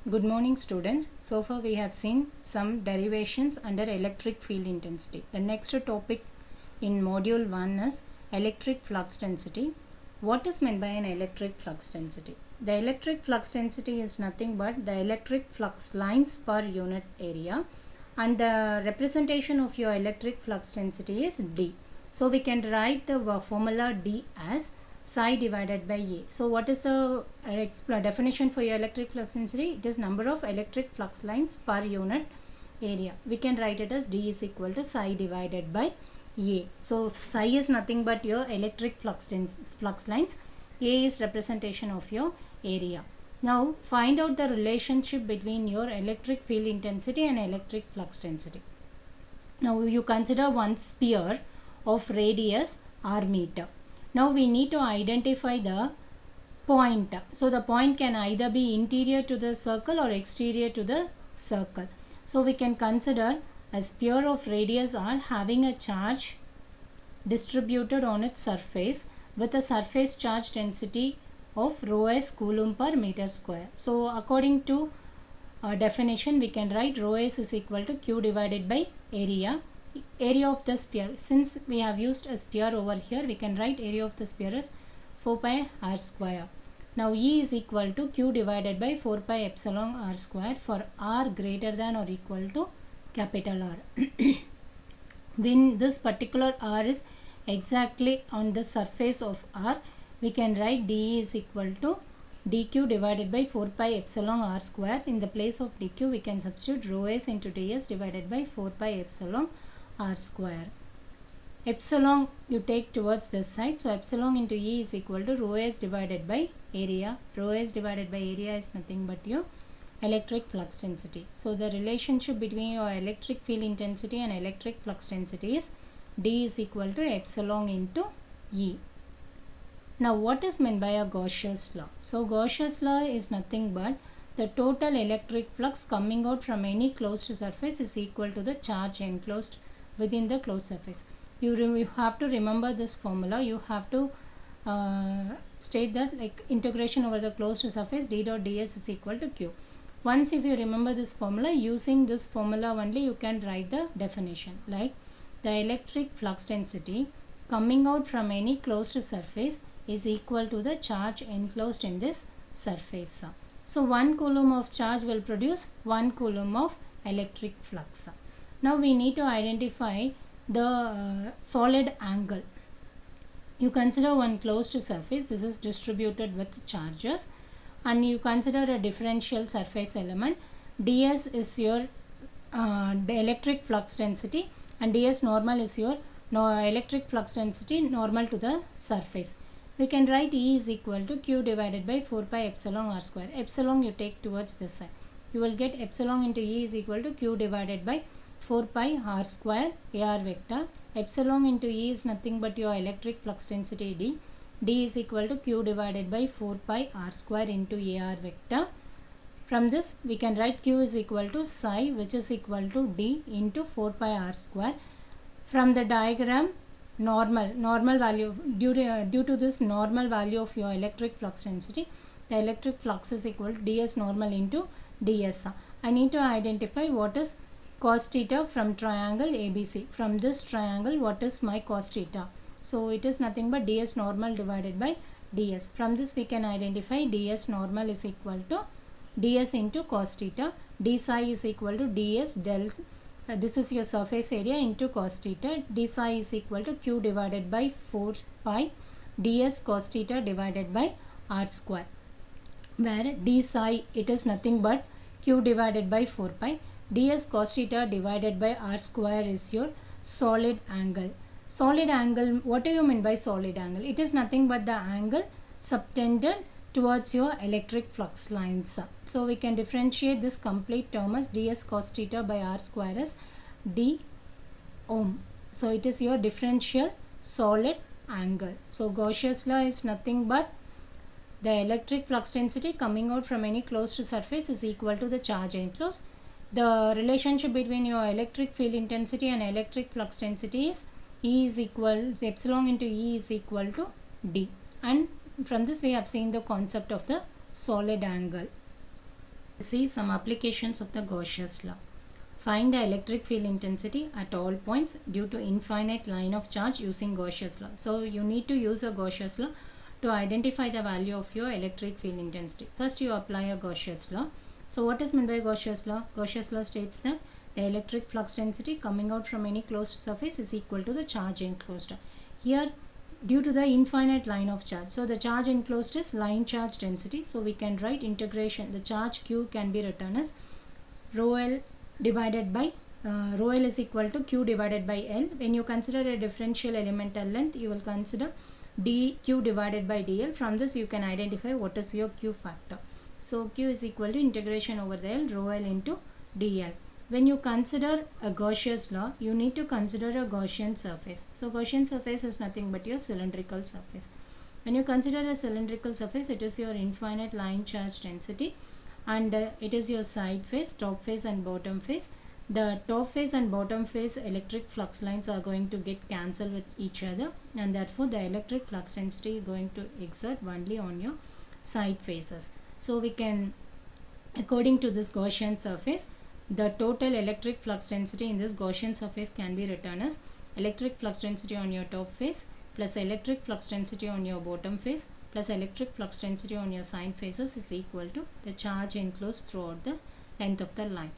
Good morning students. So far we have seen some derivations under electric field intensity. The next topic in module 1 is electric flux density. What is meant by an electric flux density? The electric flux density is nothing but the electric flux lines per unit area, and the representation of your electric flux density is D. So we can write the formula D as psi divided by A. So what is the definition for your electric flux density? It is number of electric flux lines per unit area. We can write it as D is equal to psi divided by A. So psi is nothing but your electric flux lines. A is representation of your area. Now find out the relationship between your electric field intensity and electric flux density. Now you consider one sphere of radius r meter. Now we need to identify the point. So the point can either be interior to the circle or exterior to the circle. So we can consider a sphere of radius r having a charge distributed on its surface with a surface charge density of rho s coulomb per meter square. So according to definition, we can write rho s is equal to q divided by area of the sphere. Since we have used a sphere over here, we can write area of the sphere as 4 pi r square. Now E is equal to q divided by 4 pi epsilon r square for r greater than or equal to capital R. When this particular r is exactly on the surface of r, we can write dE is equal to dq divided by 4 pi epsilon r square. In the place of dq, we can substitute rho s into ds divided by 4 pi epsilon r square. Epsilon you take towards this side, so epsilon into E is equal to rho s divided by area. Rho s divided by area is nothing but your electric flux density. So the relationship between your electric field intensity and electric flux density is D is equal to epsilon into E. Now what is meant by a Gauss's law? So Gauss's law is nothing but the total electric flux coming out from any closed surface is equal to the charge enclosed within the closed surface. You have to remember this formula. You have to state that like integration over the closed surface d dot ds is equal to q. Once if you remember this formula, using this formula only you can write the definition, like the electric flux density coming out from any closed surface is equal to the charge enclosed in this surface. So 1 coulomb of charge will produce 1 coulomb of electric flux. Now we need to identify the solid angle. You consider one closed surface. This is distributed with charges, and you consider a differential surface element. ds is your the electric flux density, and ds normal is your electric flux density normal to the surface. We can write E is equal to q divided by 4 pi epsilon r square. Epsilon you take towards this side. You will get epsilon into E is equal to q divided by 4 pi r square ar vector. Epsilon into E is nothing but your electric flux density D. D is equal to q divided by 4 pi r square into ar vector. From this we can write q is equal to psi, which is equal to D into 4 pi r square. From the diagram, normal value, due to this normal value of your electric flux density, the electric flux is equal to ds normal into ds. I need to identify what is cos theta from triangle ABC. From this triangle, what is my cos theta? So it is nothing but ds normal divided by ds. From this we can identify ds normal is equal to ds into cos theta. D psi is equal to ds del. This is your surface area into cos theta. D psi is equal to q divided by 4 pi ds cos theta divided by r square, where d psi it is nothing but q divided by 4 pi. ds cos theta divided by r square is your solid angle. Solid angle, what do you mean by solid angle? It is nothing but the angle subtended towards your electric flux lines. So we can differentiate this complete term as ds cos theta by r square as d ohm. So it is your differential solid angle. So Gauss's law is nothing but the electric flux density coming out from any closed surface is equal to the charge enclosed. The relationship between your electric field intensity and electric flux density is E is equal, epsilon into E is equal to D. And from this we have seen the concept of the solid angle. See some applications of the Gauss's law. Find the electric field intensity at all points due to infinite line of charge using Gauss's law. So you need to use a Gauss's law to identify the value of your electric field intensity. First you apply a Gauss's law. So what is meant by Gauss's law? Gauss's law states that the electric flux density coming out from any closed surface is equal to the charge enclosed. Here due to the infinite line of charge. So the charge enclosed is line charge density. So we can write integration. The charge Q can be written as rho L divided by rho L is equal to Q divided by L. When you consider a differential elemental length, you will consider dQ divided by dl. From this you can identify what is your Q factor. So Q is equal to integration over the L rho L into dl. When you consider a Gauss's law, you need to consider a Gaussian surface. So Gaussian surface is nothing but your cylindrical surface. When you consider a cylindrical surface, it is your infinite line charge density, and it is your side face, top face and bottom face. The top face and bottom face electric flux lines are going to get cancelled with each other, and therefore the electric flux density is going to exert only on your side faces. So we can, according to this Gaussian surface, the total electric flux density in this Gaussian surface can be written as electric flux density on your top face plus electric flux density on your bottom face plus electric flux density on your side faces is equal to the charge enclosed throughout the length of the line.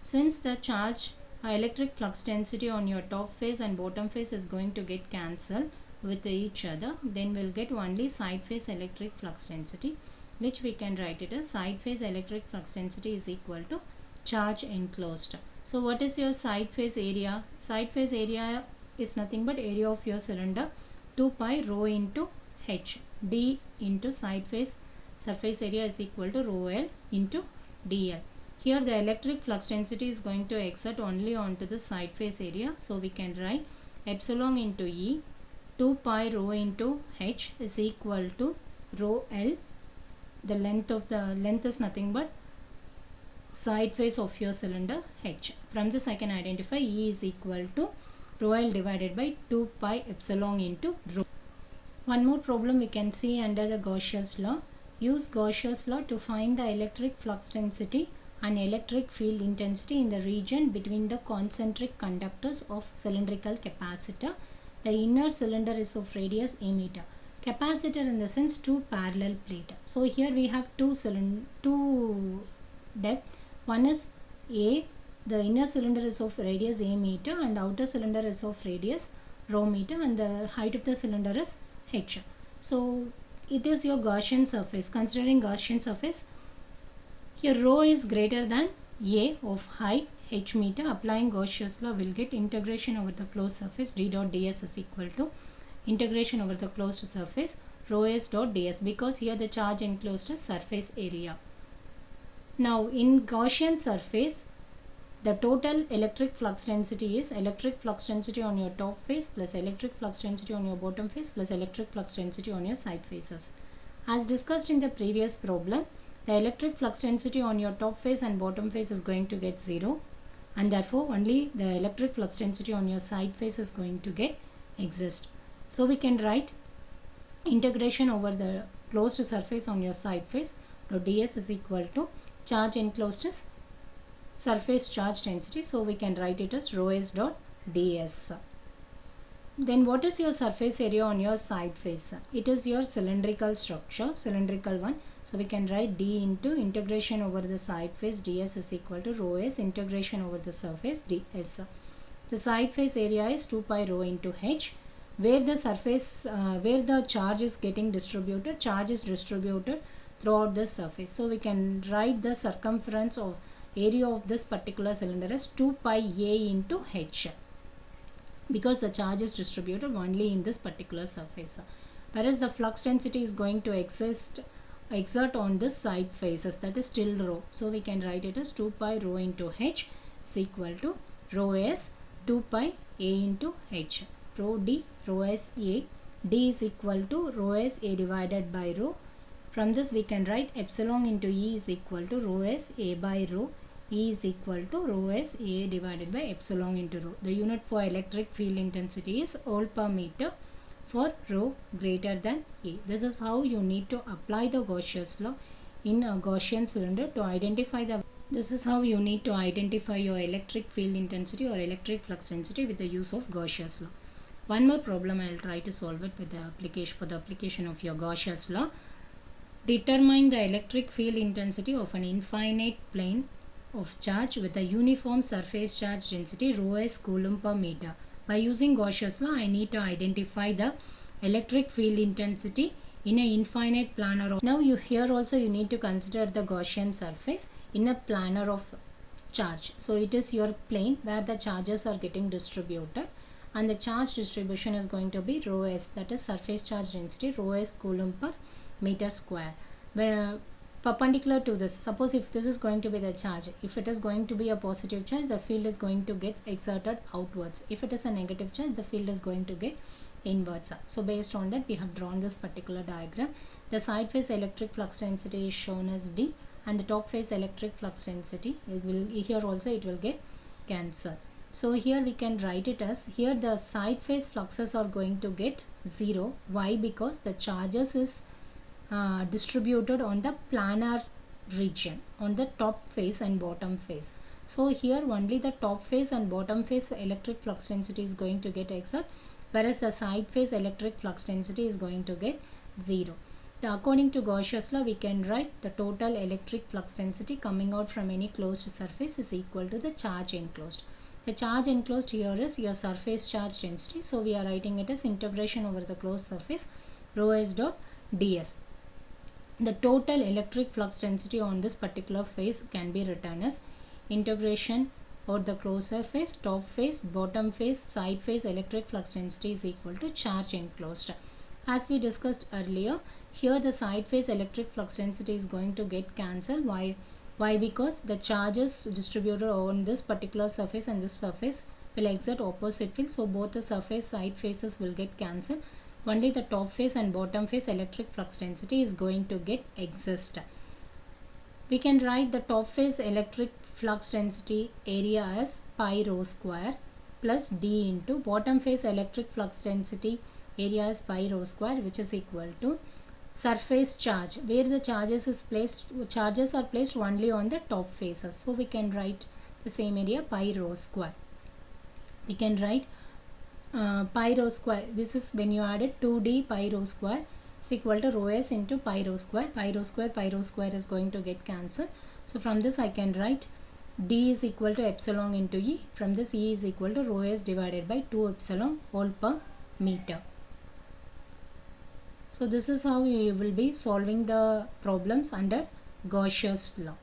Since the charge electric flux density on your top face and bottom face is going to get cancelled with each other, then we'll get only side face electric flux density, which we can write it as side face electric flux density is equal to charge enclosed. So what is your side face area? Side face area is nothing but area of your cylinder, 2 pi rho into h. D into side face surface area is equal to rho L into dl. Here the electric flux density is going to exert only onto the side face area. So we can write epsilon into E, 2 pi rho into h is equal to rho L. The length is nothing but side face of your cylinder h. From this I can identify E is equal to rho L divided by 2 pi epsilon into rho. One more problem we can see under the Gauss's law. Use Gauss's law to find the electric flux density and electric field intensity in the region between the concentric conductors of cylindrical capacitor. The inner cylinder is of radius a meter. Capacitor in the sense two parallel plate. So here we have two depth. One is A, the inner cylinder is of radius a meter and outer cylinder is of radius rho meter, and the height of the cylinder is h. So it is your Gaussian surface. Considering Gaussian surface, here rho is greater than a of height h meter. Applying Gauss's law, will get integration over the closed surface d dot ds is equal to integration over the closed surface rho s dot ds, because here the charge enclosed is surface area. Now in Gaussian surface, the total electric flux density is electric flux density on your top face plus electric flux density on your bottom face plus electric flux density on your side faces. As discussed in the previous problem, the electric flux density on your top face and bottom face is going to get 0, and therefore only the electric flux density on your side face is going to get exist. So we can write integration over the closed surface on your side face dot ds is equal to charge enclosed is surface charge density. So we can write it as rho s dot ds. Then what is your surface area on your side face? It is your cylindrical structure, cylindrical one. So we can write d into integration over the side face ds is equal to rho s integration over the surface ds. The side face area is 2 pi rho into h. Where the surface, where the charge is getting distributed, charge is distributed throughout the surface. So we can write the circumference of area of this particular cylinder as 2 pi a into h, because the charge is distributed only in this particular surface, whereas the flux density is going to exert on this side faces, that is tilde rho. So we can write it as 2 pi rho into h is equal to rho s 2 pi a into h. Rho d, rho s a, d is equal to rho s a divided by rho. From this we can write epsilon into E is equal to rho s a by rho. E is equal to rho s a divided by epsilon into rho. The unit for electric field intensity is volt per meter for rho greater than A. This is how you need to apply the Gauss's law in a Gaussian cylinder to identify the. This is how you need to identify your electric field intensity or electric flux density with the use of Gauss's law. One more problem I will try to solve it with the application for the application of your Gauss's law. Determine the electric field intensity of an infinite plane of charge with a uniform surface charge density rho s coulomb per meter. By using Gauss's law, I need to identify the electric field intensity in an infinite planar of. Now here also you need to consider the Gaussian surface in a planar of charge. So it is your plane where the charges are getting distributed, and the charge distribution is going to be rho s, that is surface charge density rho s coulomb per meter square. Where perpendicular to this, suppose if this is going to be the charge, if it is going to be a positive charge, the field is going to get exerted outwards. If it is a negative charge, the field is going to get inwards. So based on that, we have drawn this particular diagram. The side face electric flux density is shown as D, and the top face electric flux density, it will here also it will get cancelled. So here we can write it as, here the side face fluxes are going to get 0. Why? Because the charges is distributed on the planar region, on the top face and bottom face. So here only the top face and bottom face electric flux density is going to get exerted, whereas the side face electric flux density is going to get 0. According to Gauss's law, we can write the total electric flux density coming out from any closed surface is equal to the charge enclosed. The charge enclosed here is your surface charge density, so we are writing it as integration over the closed surface rho s dot ds. The total electric flux density on this particular face can be written as integration over the closed surface, top face, bottom face, side face electric flux density is equal to charge enclosed. As we discussed earlier, here the side face electric flux density is going to get cancelled. Why? Because the charges distributed on this particular surface and this surface will exert opposite field. So both the surface side faces will get cancelled. Only the top face and bottom face electric flux density is going to get exist. We can write the top face electric flux density area as pi rho square plus D into bottom face electric flux density area as pi rho square, which is equal to surface charge, where the charges are placed only on the top faces. So we can write the same area pi rho square. We can write pi rho square. This is when you added 2d pi rho square is equal to rho s into pi rho square. Pi rho square is going to get cancelled. So from this I can write d is equal to epsilon into E. From this E is equal to rho s divided by 2 epsilon whole per meter. So this is how you will be solving the problems under Gauss's law.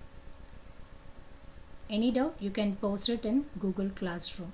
Any doubt, you can post it in Google Classroom.